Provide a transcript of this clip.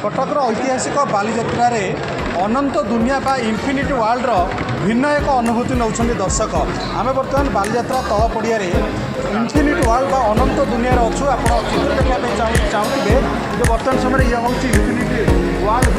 कटकर ऐतिहासिक बालीजात्रा अनंत दुनिया बा इनफिनिट वर्ल्डर भिन्न एक अनुभूति नौकरी दर्शक आम बर्तमान बालीजात्रा तल पड़िया इनफिनिट वर्ल्ड बा अनंत दुनिया अच्छु आप चित्र देखा चाहूँगे जो बर्तमान समय ये हूँ इनफिनिट वर्ल्ड